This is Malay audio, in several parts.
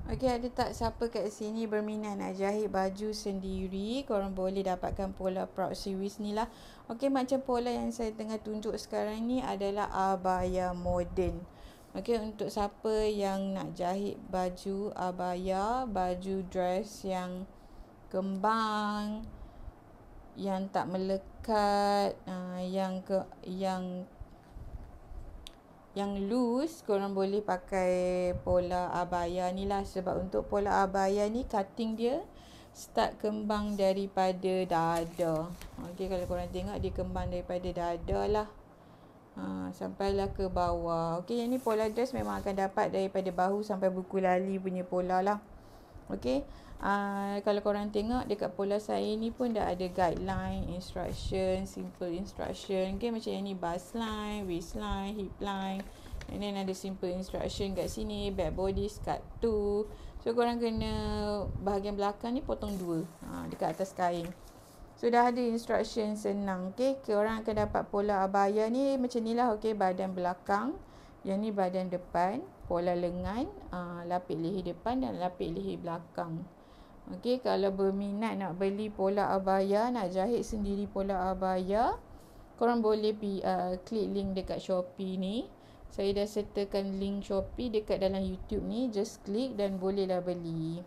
Okey, ada tak siapa kat sini berminat nak jahit baju sendiri? Korang boleh dapatkan Pola Proud Series ni lah. Okey, macam pola yang saya tengah tunjuk sekarang ni adalah abaya moden. Okey, untuk siapa yang nak jahit baju abaya, baju dress yang kembang, yang tak melekat, yang loose, korang boleh pakai pola abaya ni lah. Sebab untuk pola abaya ni cutting dia start kembang daripada dada. Okey, kalau korang tengok dia kembang daripada dada lah, sampailah ke bawah. Okey, yang ni pola dress memang akan dapat daripada bahu sampai buku lali punya pola lah. Okey, kalau korang tengok dekat pola saya ni pun dah ada guideline, instruction, simple instruction. Okay, macam yang ni bust line, waist line, hip line. And then ada simple instruction kat sini, back body, cut 2. So korang kena bahagian belakang ni potong 2 dekat atas kain. So dah ada instruction senang. Okay, korang akan dapat pola abaya ni macam ni lah. Okay, badan belakang, yang ni badan depan, pola lengan, lapik leher depan dan lapik leher belakang. Okey, kalau berminat nak beli pola abaya, nak jahit sendiri pola abaya, korang boleh klik link dekat Shopee ni. Saya dah sertakan link Shopee dekat dalam YouTube ni. Just klik dan bolehlah beli.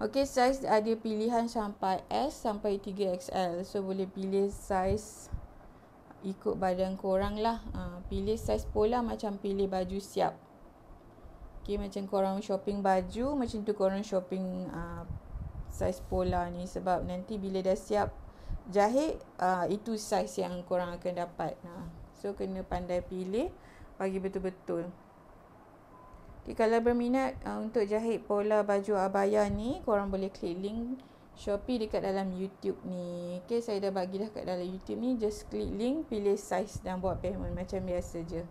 Okey, saiz ada pilihan sampai S sampai 3XL. So boleh pilih saiz ikut badan korang lah. Pilih saiz pola macam pilih baju siap. Okay, macam korang shopping baju, macam tu korang shopping saiz pola ni. Sebab nanti bila dah siap jahit, itu saiz yang korang akan dapat. So kena pandai pilih, bagi betul-betul. Okay, kalau berminat untuk jahit pola baju abaya ni, korang boleh klik link Shopee dekat dalam YouTube ni. Okay, saya dah bagi dah kat dalam YouTube ni. Just klik link, pilih saiz dan buat payment macam biasa je.